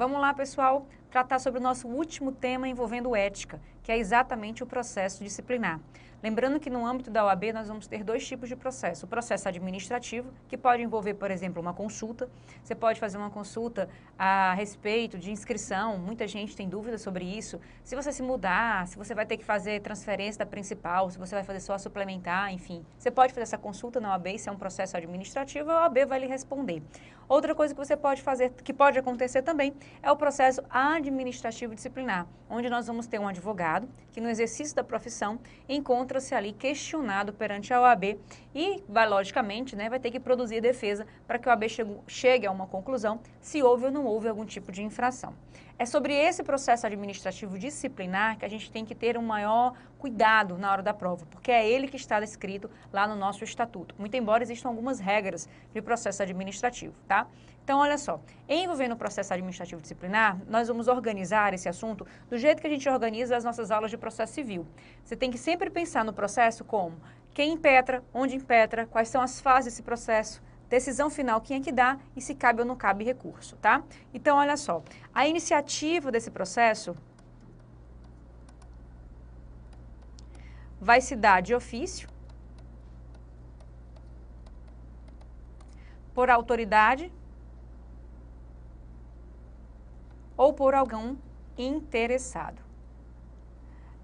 Vamos lá, pessoal, tratar sobre o nosso último tema envolvendo ética, que é exatamente o processo disciplinar. Lembrando que no âmbito da OAB nós vamos ter dois tipos de processo. O processo administrativo, que pode envolver, por exemplo, uma consulta. Você pode fazer uma consulta a respeito de inscrição, muita gente tem dúvidas sobre isso. Se você se mudar, se você vai ter que fazer transferência da principal, se você vai fazer só a suplementar, enfim. Você pode fazer essa consulta na OAB, se é um processo administrativo, a OAB vai lhe responder. Outra coisa que você pode fazer, que pode acontecer também, é o processo administrativo disciplinar, onde nós vamos ter um advogado que no exercício da profissão encontra-se ali questionado perante a OAB e vai, logicamente, vai ter que produzir defesa para que a OAB chegue a uma conclusão se houve ou não houve algum tipo de infração. É sobre esse processo administrativo disciplinar que a gente tem que ter um maior cuidado na hora da prova, porque é ele que está descrito lá no nosso estatuto, muito embora existam algumas regras de processo administrativo, tá? Então, olha só, envolvendo o processo administrativo disciplinar, nós vamos organizar esse assunto do jeito que a gente organiza as nossas aulas de processo civil. Você tem que sempre pensar no processo como quem impetra, onde impetra, quais são as fases desse processo, decisão final, quem é que dá e se cabe ou não cabe recurso, tá? Então, olha só, a iniciativa desse processo vai se dar de ofício, por autoridade ou por algum interessado.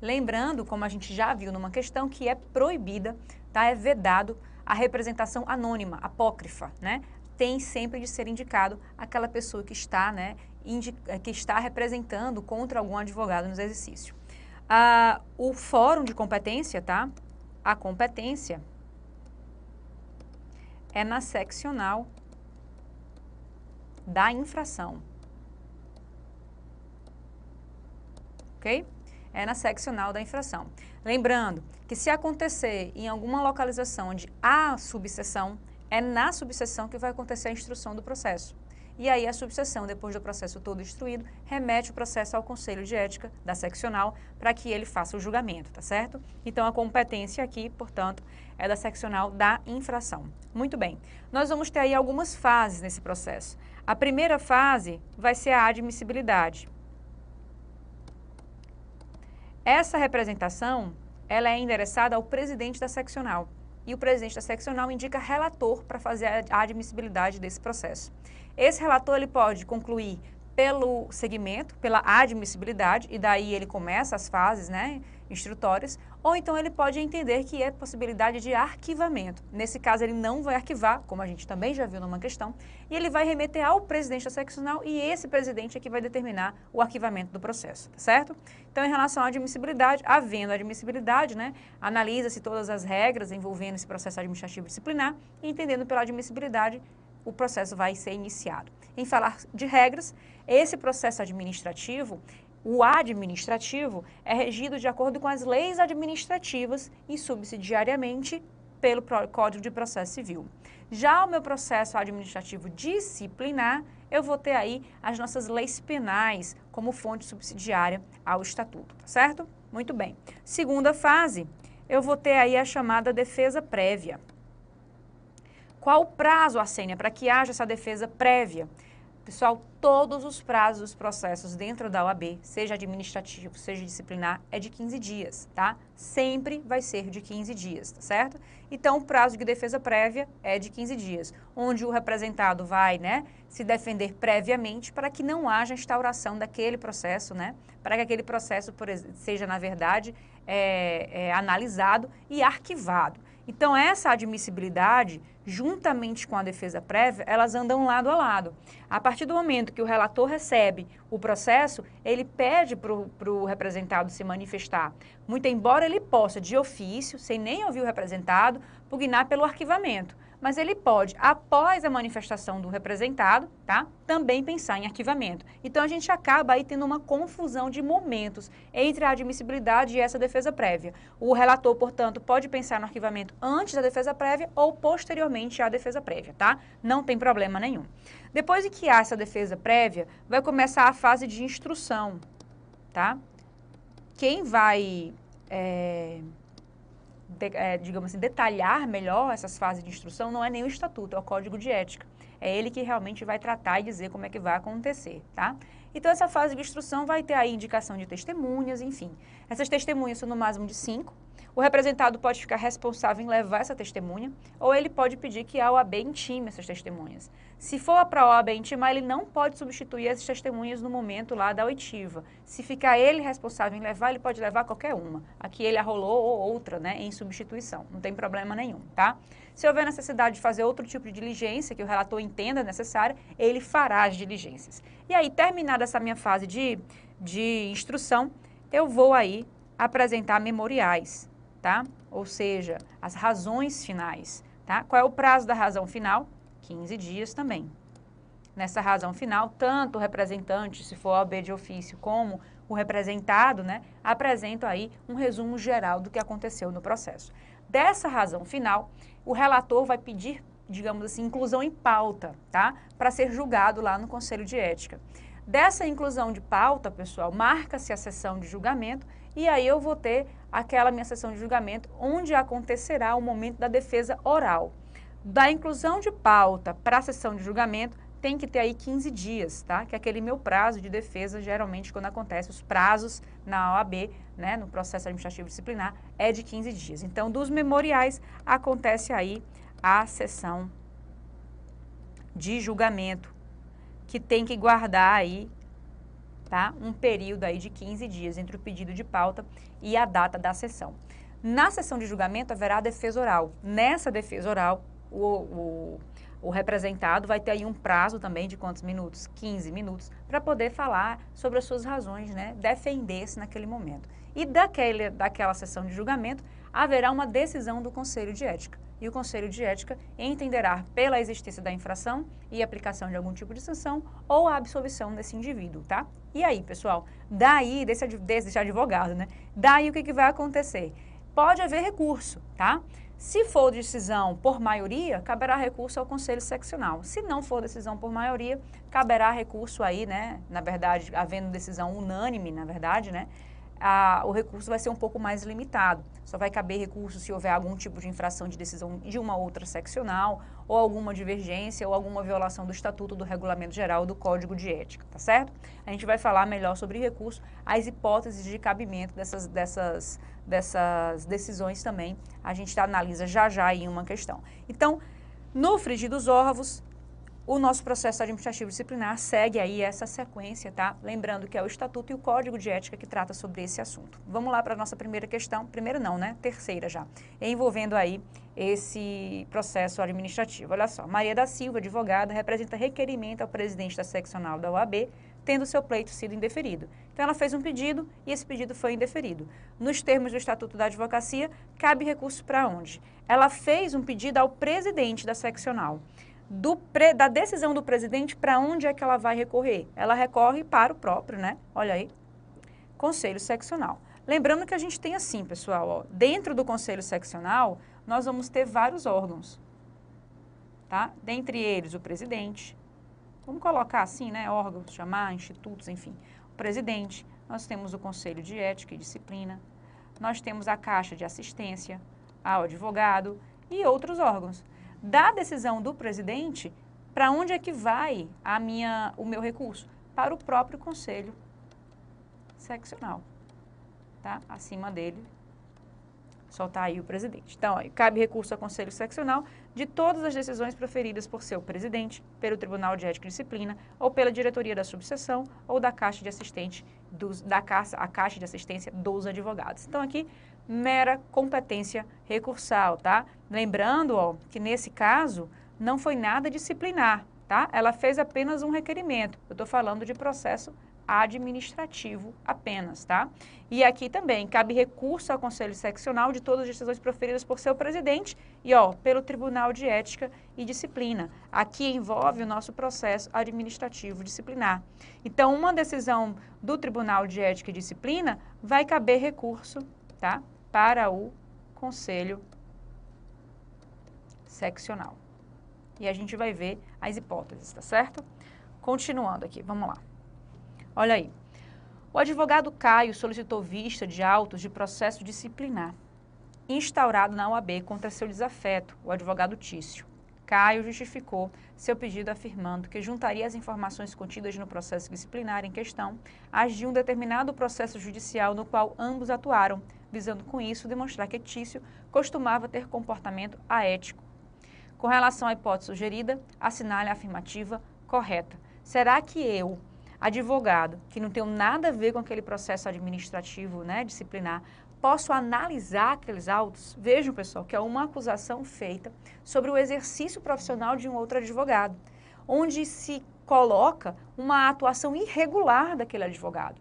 Lembrando, como a gente já viu numa questão, que é proibida, tá? É vedado a representação anônima, apócrifa, Tem sempre de ser indicado aquela pessoa que está, que está representando contra algum advogado no exercício. O fórum de competência, tá? A competência é na seccional da infração. Ok? É na seccional da infração. Lembrando que se acontecer em alguma localização onde há subseção, é na subseção que vai acontecer a instrução do processo. E aí a subseção, depois do processo todo instruído, remete o processo ao Conselho de Ética da seccional para que ele faça o julgamento, tá certo? Então a competência aqui, portanto, é da seccional da infração. Muito bem. Nós vamos ter aí algumas fases nesse processo. A primeira fase vai ser a admissibilidade. Essa representação, ela é endereçada ao presidente da seccional. E o presidente da seccional indica relator para fazer a admissibilidade desse processo. Esse relator ele pode concluir pelo segmento, pela admissibilidade, e daí ele começa as fases instrutórias, ou então ele pode entender que é possibilidade de arquivamento. Nesse caso, ele não vai arquivar, como a gente também já viu numa questão, e ele vai remeter ao presidente da seccional, e esse presidente é que vai determinar o arquivamento do processo, tá certo? Então, em relação à admissibilidade, havendo admissibilidade, analisa-se todas as regras envolvendo esse processo administrativo disciplinar, e entendendo pela admissibilidade, o processo vai ser iniciado. Em falar de regras, esse processo administrativo, o administrativo, é regido de acordo com as leis administrativas e subsidiariamente pelo Código de Processo Civil. Já o meu processo administrativo disciplinar, eu vou ter aí as nossas leis penais como fonte subsidiária ao Estatuto, tá certo? Muito bem. Segunda fase, eu vou ter aí a chamada defesa prévia. Qual o prazo, Arsênia, para que haja essa defesa prévia? Pessoal, todos os prazos dos processos dentro da OAB, seja administrativo, seja disciplinar, é de 15 dias, tá? Sempre vai ser de 15 dias, tá certo? Então, o prazo de defesa prévia é de 15 dias, onde o representado vai, se defender previamente para que não haja instauração daquele processo, para que aquele processo, seja, na verdade, analisado e arquivado. Então, essa admissibilidade, juntamente com a defesa prévia, elas andam lado a lado. A partir do momento que o relator recebe o processo, ele pede para o representado se manifestar. Muito embora ele possa, de ofício, sem nem ouvir o representado, pugnar pelo arquivamento. Mas ele pode, após a manifestação do representado, tá, também pensar em arquivamento. Então, a gente acaba aí tendo uma confusão de momentos entre a admissibilidade e essa defesa prévia. O relator, portanto, pode pensar no arquivamento antes da defesa prévia ou posteriormente à defesa prévia, tá? Não tem problema nenhum. Depois de que há essa defesa prévia, vai começar a fase de instrução, tá? Quem vai digamos assim, detalhar melhor essas fases de instrução não é nem o estatuto, é o código de ética. É ele que realmente vai tratar e dizer como é que vai acontecer, tá? Então, essa fase de instrução vai ter aí indicação de testemunhas, enfim. Essas testemunhas são no máximo de 5. O representado pode ficar responsável em levar essa testemunha, ou ele pode pedir que a OAB intime essas testemunhas. Se for para a OAB intimar, ele não pode substituir essas testemunhas no momento lá da oitiva. Se ficar ele responsável em levar, ele pode levar qualquer uma. Aqui ele arrolou ou outra, né, em substituição. Não tem problema nenhum, tá? Se houver necessidade de fazer outro tipo de diligência que o relator entenda necessária, ele fará as diligências. E aí, terminada essa minha fase de instrução, eu vou aí apresentar memoriais, tá? Ou seja, as razões finais, tá? Qual é o prazo da razão final? 15 dias também. Nessa razão final, tanto o representante, se for OAB de ofício, como o representado, né, apresentam aí um resumo geral do que aconteceu no processo. Dessa razão final, o relator vai pedir, digamos assim, inclusão em pauta, tá? Para ser julgado lá no Conselho de Ética. Dessa inclusão de pauta, pessoal, marca-se a sessão de julgamento e aí eu vou ter aquela minha sessão de julgamento onde acontecerá o momento da defesa oral. Da inclusão de pauta para a sessão de julgamento, tem que ter aí 15 dias, tá? Que é aquele meu prazo de defesa, geralmente quando acontece os prazos na OAB, né, no processo administrativo disciplinar, é de 15 dias. Então, dos memoriais, acontece aí a sessão de julgamento, que tem que guardar aí, tá? Um período aí de 15 dias entre o pedido de pauta e a data da sessão. Na sessão de julgamento haverá a defesa oral. Nessa defesa oral, o representado vai ter aí um prazo também de quantos minutos? 15 minutos, para poder falar sobre as suas razões, né? Defender-se naquele momento. E daquela sessão de julgamento, haverá uma decisão do Conselho de Ética. E o Conselho de Ética entenderá pela existência da infração e aplicação de algum tipo de sanção ou a absolvição desse indivíduo, tá? E aí, pessoal, daí, desse advogado, né? Daí o que vai acontecer? Pode haver recurso, tá? Se for decisão por maioria, caberá recurso ao Conselho Seccional. Se não for decisão por maioria, caberá recurso aí, né? Na verdade, havendo decisão unânime, na verdade, né? O recurso vai ser um pouco mais limitado. Só vai caber recurso se houver algum tipo de infração de decisão de uma outra seccional, ou alguma divergência, ou alguma violação do Estatuto, do Regulamento Geral, do Código de Ética, tá certo? A gente vai falar melhor sobre recurso, as hipóteses de cabimento dessas decisões também, a gente analisa já em uma questão. Então, no frigir dos ovos, o nosso processo administrativo disciplinar segue aí essa sequência, tá? Lembrando que é o Estatuto e o Código de Ética que trata sobre esse assunto. Vamos lá para a nossa primeira questão. Primeira não, né? Terceira já. Envolvendo aí esse processo administrativo. Olha só, Maria da Silva, advogada, representa requerimento ao presidente da seccional da OAB, tendo seu pleito sido indeferido. Então, ela fez um pedido e esse pedido foi indeferido. Nos termos do Estatuto da Advocacia, cabe recurso para onde? Ela fez um pedido ao presidente da seccional. Da decisão do presidente, para onde é que ela vai recorrer? Ela recorre para o próprio, né? Olha aí, Conselho Seccional. Lembrando que a gente tem assim, pessoal, ó, dentro do Conselho Seccional, nós vamos ter vários órgãos, tá? Dentre eles, o presidente, vamos colocar assim, né? Órgãos, chamar, institutos, enfim. O presidente, nós temos o Conselho de Ética e Disciplina, nós temos a Caixa de Assistência ao Advogado e outros órgãos. Da decisão do presidente, para onde é que vai o meu recurso? Para o próprio Conselho Seccional, tá? Acima dele, só está aí o presidente. Então, ó, cabe recurso ao Conselho Seccional de todas as decisões proferidas por seu presidente, pelo Tribunal de Ética e Disciplina, ou pela diretoria da subseção, ou da Caixa de Assistência dos Advogados. Então, aqui, mera competência recursal, tá? Lembrando, ó, que nesse caso não foi nada disciplinar, tá? Ela fez apenas um requerimento. Eu estou falando de processo administrativo apenas, tá? E aqui também cabe recurso ao Conselho Seccional de todas as decisões proferidas por seu presidente e, ó, pelo Tribunal de Ética e Disciplina. Aqui envolve o nosso processo administrativo disciplinar. Então, uma decisão do Tribunal de Ética e Disciplina vai caber recurso, tá? Para o Conselho Seccional. E a gente vai ver as hipóteses, tá certo? Continuando aqui, vamos lá. Olha aí. O advogado Caio solicitou vista de autos de processo disciplinar instaurado na OAB contra seu desafeto, o advogado Tício. Caio justificou seu pedido afirmando que juntaria as informações contidas no processo disciplinar em questão às de um determinado processo judicial no qual ambos atuaram, visando com isso demonstrar que Tício costumava ter comportamento aético. Com relação à hipótese sugerida, assinale a afirmativa correta. Será que eu, advogado, que não tenho nada a ver com aquele processo administrativo, disciplinar, posso analisar aqueles autos? Vejam, pessoal, que é uma acusação feita sobre o exercício profissional de um outro advogado, onde se coloca uma atuação irregular daquele advogado.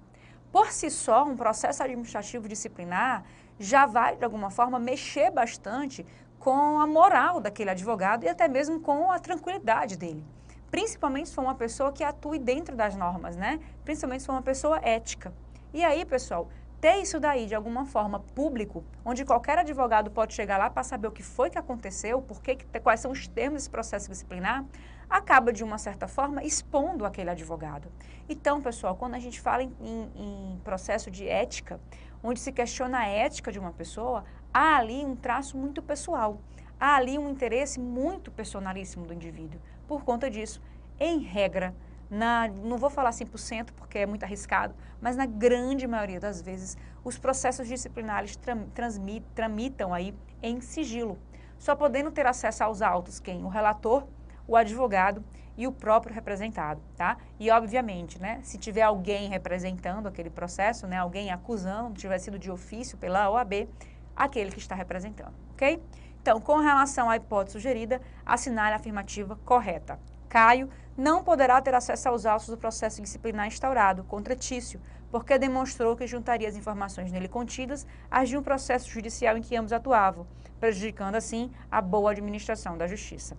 Por si só, um processo administrativo disciplinar já vai, de alguma forma, mexer bastante com a moral daquele advogado e até mesmo com a tranquilidade dele. Principalmente se for uma pessoa que atue dentro das normas, Principalmente se for uma pessoa ética. E aí, pessoal, ter isso daí de alguma forma público, onde qualquer advogado pode chegar lá para saber o que foi que aconteceu, quais são os termos desse processo disciplinar, acaba de uma certa forma expondo aquele advogado. Então, pessoal, quando a gente fala em processo de ética, onde se questiona a ética de uma pessoa, há ali um traço muito pessoal, há ali um interesse muito personalíssimo do indivíduo. Por conta disso, em regra, não vou falar 100% porque é muito arriscado, mas na grande maioria das vezes, os processos disciplinares tramitam aí em sigilo, só podendo ter acesso aos autos quem? O relator, o advogado e o próprio representado, tá? E obviamente, se tiver alguém representando aquele processo, alguém acusando, tiver sido de ofício pela OAB, aquele que está representando, ok? Então, com relação à hipótese sugerida, assinale a afirmativa correta. Caio não poderá ter acesso aos autos do processo disciplinar instaurado contra Tício, porque demonstrou que juntaria as informações nele contidas às de um processo judicial em que ambos atuavam, prejudicando assim a boa administração da justiça.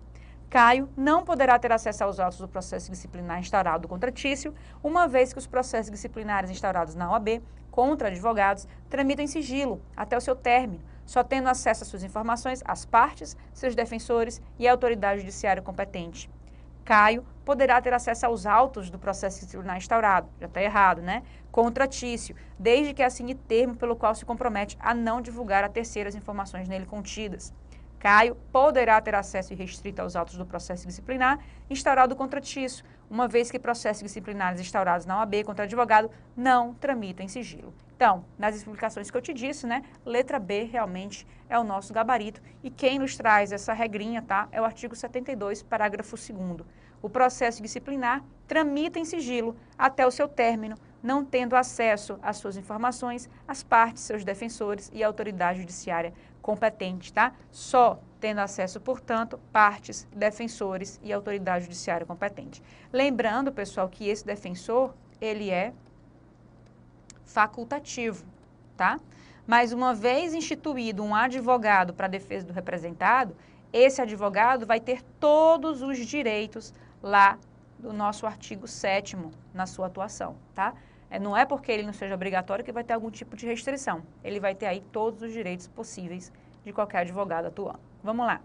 Caio não poderá ter acesso aos autos do processo disciplinar instaurado contra Tício, uma vez que os processos disciplinares instaurados na OAB contra advogados tramitam em sigilo até o seu término, só tendo acesso às suas informações as partes, seus defensores e a autoridade judiciária competente. Caio poderá ter acesso aos autos do processo disciplinar instaurado, já está errado, contra Tício, desde que assine termo pelo qual se compromete a não divulgar a terceiras informações nele contidas. Caio poderá ter acesso irrestrito aos autos do processo disciplinar instaurado contra Tício, uma vez que processos disciplinares instaurados na OAB contra advogado não tramitam em sigilo. Então, nas explicações que eu te disse, letra B realmente é o nosso gabarito e quem nos traz essa regrinha, é o artigo 72, parágrafo 2º. O processo disciplinar tramita em sigilo até o seu término, não tendo acesso às suas informações, as partes, seus defensores e a autoridade judiciária competente, Só tendo acesso, portanto, partes, defensores e autoridade judiciária competente. Lembrando, pessoal, que esse defensor, ele é facultativo, Mas uma vez instituído um advogado para a defesa do representado, esse advogado vai ter todos os direitos lá do nosso artigo 7º na sua atuação, Não é porque ele não seja obrigatório que vai ter algum tipo de restrição. Ele vai ter aí todos os direitos possíveis de qualquer advogado atuando. Vamos lá.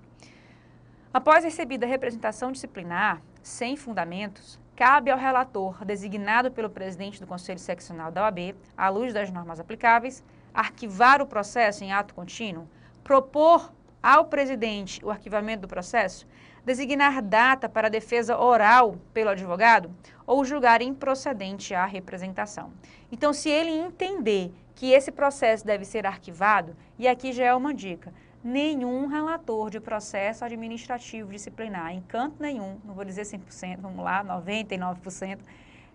Após recebida a representação disciplinar, sem fundamentos, cabe ao relator, designado pelo presidente do Conselho Seccional da OAB, à luz das normas aplicáveis, arquivar o processo em ato contínuo, propor ao presidente o arquivamento do processo, designar data para a defesa oral pelo advogado ou julgar improcedente a representação. Então, se ele entender que esse processo deve ser arquivado, e aqui já é uma dica, nenhum relator de processo administrativo disciplinar, em canto nenhum, não vou dizer 100%, vamos lá, 99%,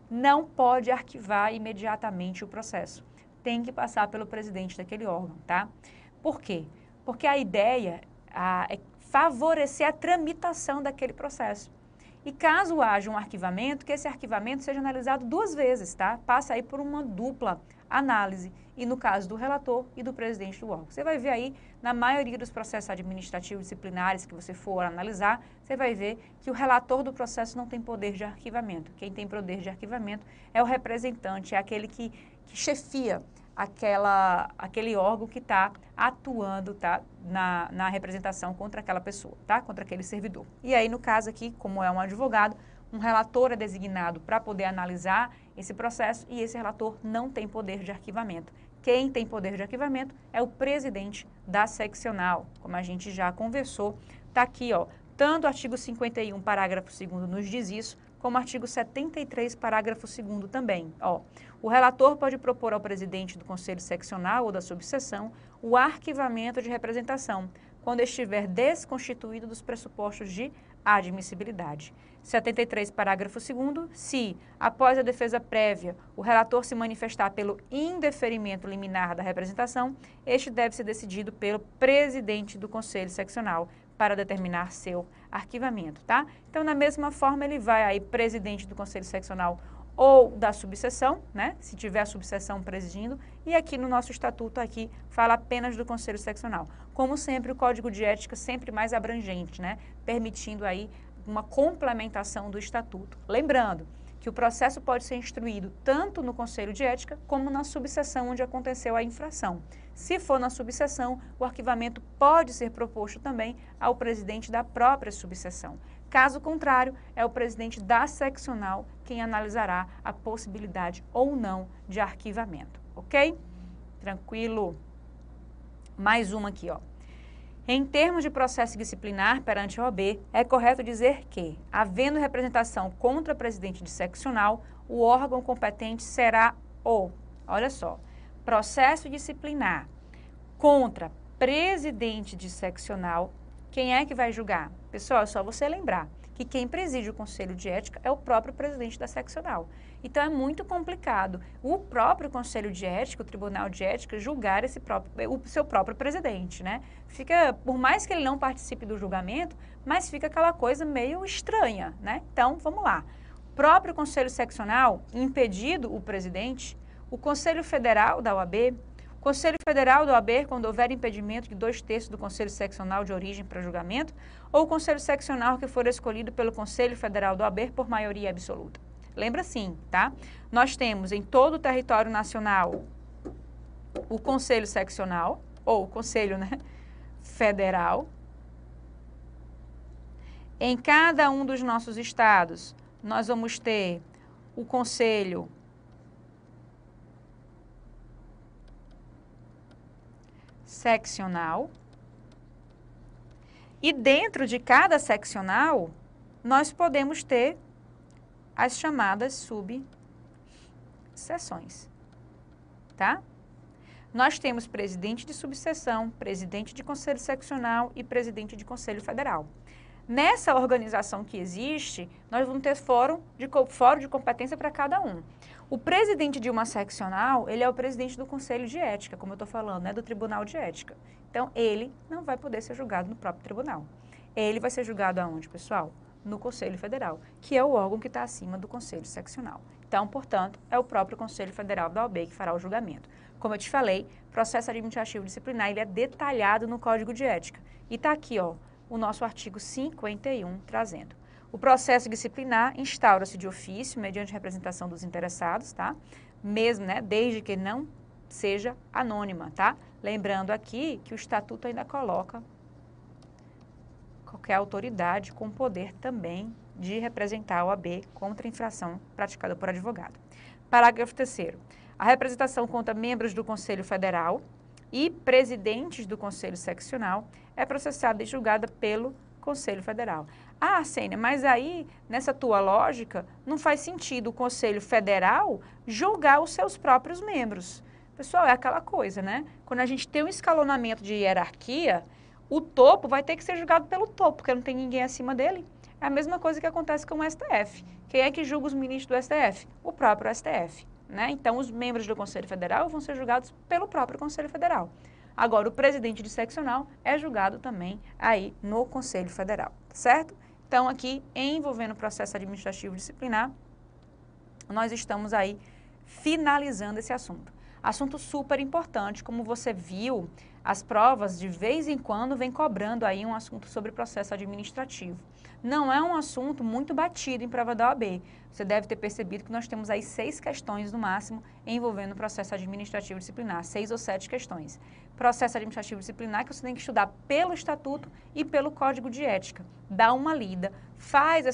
não pode arquivar imediatamente o processo. Tem que passar pelo presidente daquele órgão, Por quê? Porque a ideia é favorecer a tramitação daquele processo. E caso haja um arquivamento, que esse arquivamento seja analisado 2 vezes, Passa aí por uma dupla análise, e no caso do relator e do presidente do órgão. Você vai ver aí, na maioria dos processos administrativos disciplinares que você for analisar, você vai ver que o relator do processo não tem poder de arquivamento. Quem tem poder de arquivamento é o representante, é aquele que chefia aquele órgão que está atuando na representação contra aquela pessoa, contra aquele servidor. E aí, no caso aqui, como é um advogado, um relator é designado para poder analisar esse processo e esse relator não tem poder de arquivamento. Quem tem poder de arquivamento é o presidente da seccional, como a gente já conversou, está aqui, Tanto o artigo 51, parágrafo 2º nos diz isso, como o artigo 73, parágrafo 2º também. Ó, o relator pode propor ao presidente do conselho seccional ou da subseção o arquivamento de representação, quando estiver desconstituído dos pressupostos de admissibilidade. 73, parágrafo 2º, se, após a defesa prévia, o relator se manifestar pelo indeferimento liminar da representação, este deve ser decidido pelo presidente do conselho seccional para determinar seu arquivamento, tá? Então, da mesma forma, ele vai aí, presidente do conselho seccional ou da subseção, né? Se tiver a subseção presidindo, e aqui no nosso estatuto aqui fala apenas do conselho seccional. Como sempre, o código de ética sempre mais abrangente, né? Permitindo aí uma complementação do estatuto. Lembrando que o processo pode ser instruído tanto no conselho de ética como na subseção onde aconteceu a infração. Se for na subseção, o arquivamento pode ser proposto também ao presidente da própria subseção. Caso contrário, é o presidente da seccional quem analisará a possibilidade ou não de arquivamento, ok? Tranquilo? Mais uma aqui, ó. Em termos de processo disciplinar perante a OAB, é correto dizer que, havendo representação contra presidente de seccional, o órgão competente será olha só, processo disciplinar contra presidente de seccional, quem é que vai julgar? Pessoal, é só você lembrar que quem preside o Conselho de Ética é o próprio presidente da seccional. Então, é muito complicado o próprio Conselho de Ética, o Tribunal de Ética, julgar o seu próprio presidente, né? Fica, por mais que ele não participe do julgamento, mas fica aquela coisa meio estranha, né? Então, vamos lá. O próprio Conselho Seccional, impedido o presidente, o Conselho Federal da OAB, Conselho Federal da OAB, quando houver impedimento de 2/3 do Conselho Seccional de origem para julgamento, ou o Conselho Seccional que for escolhido pelo Conselho Federal da OAB por maioria absoluta. Lembra sim, tá? Nós temos em todo o território nacional o Conselho Seccional, ou o Conselho, né, Federal. Em cada um dos nossos estados, nós vamos ter o Conselho seccional, e dentro de cada seccional nós podemos ter as chamadas subseções, tá? Nós temos presidente de subseção, presidente de conselho seccional e presidente de conselho federal. Nessa organização que existe, nós vamos ter fórum de competência para cada um. O presidente de uma seccional, ele é o presidente do Conselho de Ética, como eu estou falando, né, do Tribunal de Ética. Então, ele não vai poder ser julgado no próprio tribunal. Ele vai ser julgado aonde, pessoal? No Conselho Federal, que é o órgão que está acima do Conselho Seccional. Então, portanto, é o próprio Conselho Federal da OAB que fará o julgamento. Como eu te falei, processo administrativo disciplinar, ele é detalhado no Código de Ética. E está aqui, ó, o nosso artigo 51 trazendo. O processo disciplinar instaura-se de ofício, mediante representação dos interessados, tá? Mesmo, né, desde que não seja anônima, tá? Lembrando aqui que o Estatuto ainda coloca qualquer autoridade com poder também de representar a OAB contra a infração praticada por advogado. Parágrafo 3º. A representação contra membros do Conselho Federal e presidentes do Conselho Seccional é processada e julgada pelo Conselho Federal. Ah, Sênia, mas aí, nessa tua lógica, não faz sentido o Conselho Federal julgar os seus próprios membros. Pessoal, é aquela coisa, né? Quando a gente tem um escalonamento de hierarquia, o topo vai ter que ser julgado pelo topo, porque não tem ninguém acima dele. É a mesma coisa que acontece com o STF. Quem é que julga os ministros do STF? O próprio STF, né? Então, os membros do Conselho Federal vão ser julgados pelo próprio Conselho Federal. Agora, o presidente de seccional é julgado também aí no Conselho Federal, certo? Então, aqui, envolvendo o processo administrativo disciplinar, nós estamos aí finalizando esse assunto. Assunto super importante, como você viu, as provas de vez em quando vem cobrando aí um assunto sobre processo administrativo. Não é um assunto muito batido em prova da OAB. Você deve ter percebido que nós temos aí 6 questões no máximo envolvendo o processo administrativo disciplinar, 6 ou 7 questões. Processo administrativo disciplinar que você tem que estudar pelo Estatuto e pelo Código de Ética. Dá uma lida, faz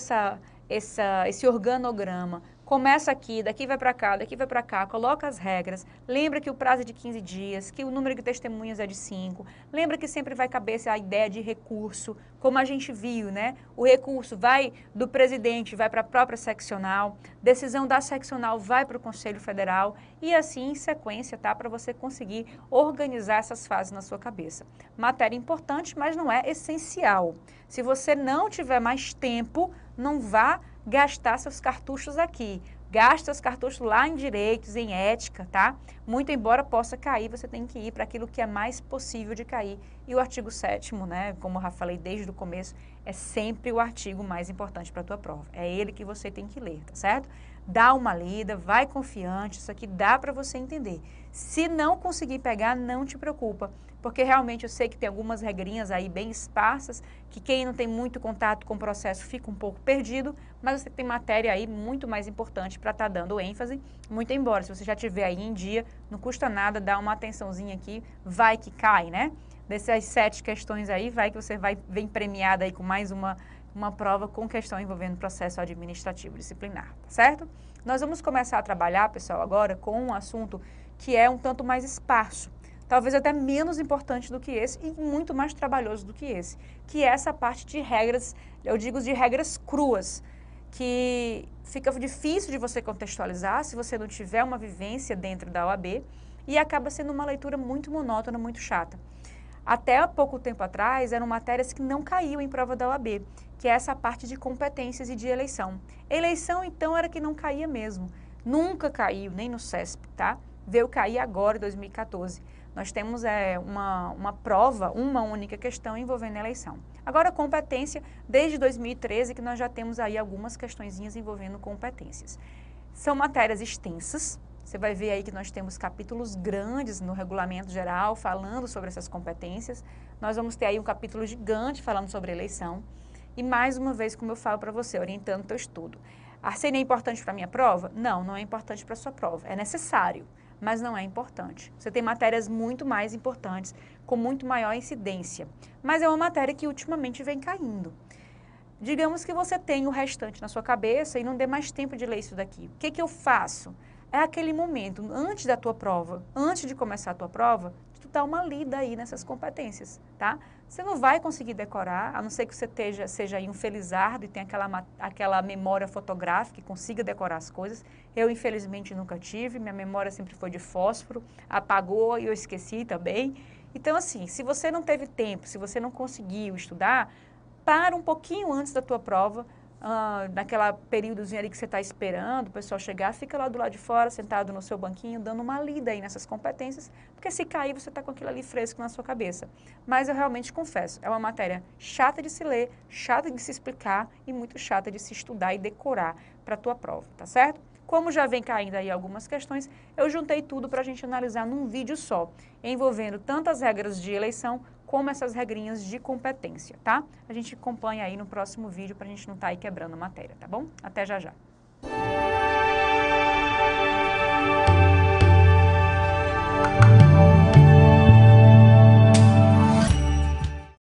esse organograma Começa aqui, daqui vai para cá, daqui vai para cá, coloca as regras, lembra que o prazo é de 15 dias, que o número de testemunhas é de 5, lembra que sempre vai caber a ideia de recurso, como a gente viu, né? O recurso vai do presidente, vai para a própria seccional, decisão da seccional vai para o Conselho Federal e assim em sequência, tá? Para você conseguir organizar essas fases na sua cabeça. Matéria importante, mas não é essencial. Se você não tiver mais tempo, não vá gastar seus cartuchos aqui. Gasta os cartuchos lá em direitos, em ética, tá? Muito embora possa cair, você tem que ir para aquilo que é mais possível de cair. E o artigo 7º, né, como eu já falei desde o começo, é sempre o artigo mais importante para a tua prova. É ele que você tem que ler, tá certo? Dá uma lida, vai confiante, isso aqui dá para você entender. Se não conseguir pegar, não te preocupa, porque realmente eu sei que tem algumas regrinhas aí bem esparsas, que quem não tem muito contato com o processo fica um pouco perdido, mas você tem matéria aí muito mais importante para estar dando ênfase, muito embora, se você já tiver aí em dia, não custa nada dar uma atençãozinha aqui, vai que cai, né? Dessas 7 questões aí, vai que você vem premiada aí com mais uma prova com questão envolvendo processo administrativo disciplinar, tá certo? Nós vamos começar a trabalhar, pessoal, agora com um assunto que é um tanto mais esparso, talvez até menos importante do que esse e muito mais trabalhoso do que esse, que é essa parte de regras, eu digo de regras cruas, que fica difícil de você contextualizar se você não tiver uma vivência dentro da OAB e acaba sendo uma leitura muito monótona, muito chata. Até há pouco tempo atrás, eram matérias que não caíam em prova da OAB, que é essa parte de competências e de eleição. Eleição, então, era que não caía mesmo. Nunca caiu, nem no CESP, tá? Veio cair agora, em 2014. Nós temos uma prova, uma única questão envolvendo eleição. Agora, competência, desde 2013, que nós já temos aí algumas questõezinhas envolvendo competências. São matérias extensas. Você vai ver aí que nós temos capítulos grandes no regulamento geral falando sobre essas competências. Nós vamos ter aí um capítulo gigante falando sobre eleição. E mais uma vez, como eu falo para você, orientando o teu estudo. Seria importante para a minha prova? Não, não é importante para a sua prova. É necessário, mas não é importante. Você tem matérias muito mais importantes, com muito maior incidência. Mas é uma matéria que ultimamente vem caindo. Digamos que você tem o restante na sua cabeça e não dê mais tempo de ler isso daqui. O que eu faço? É aquele momento, antes da tua prova, antes de começar a tua prova, tu dá uma lida aí nessas competências, tá? Você não vai conseguir decorar, a não ser que você seja aí um felizardo e tenha aquela memória fotográfica e consiga decorar as coisas. Eu, infelizmente, nunca tive, minha memória sempre foi de fósforo, apagou e eu esqueci também. Então, assim, se você não teve tempo, se você não conseguiu estudar, para um pouquinho antes da tua prova, naquela períodozinho ali que você está esperando o pessoal chegar, fica lá do lado de fora, sentado no seu banquinho, dando uma lida aí nessas competências, porque se cair você está com aquilo ali fresco na sua cabeça. Mas eu realmente confesso, é uma matéria chata de se ler, chata de se explicar e muito chata de se estudar e decorar para a tua prova, tá certo? Como já vem caindo aí algumas questões, eu juntei tudo para a gente analisar num vídeo só, envolvendo tanto as regras de eleição como essas regrinhas de competência, tá? A gente acompanha aí no próximo vídeo para a gente não estar aí quebrando a matéria, tá bom? Até já já.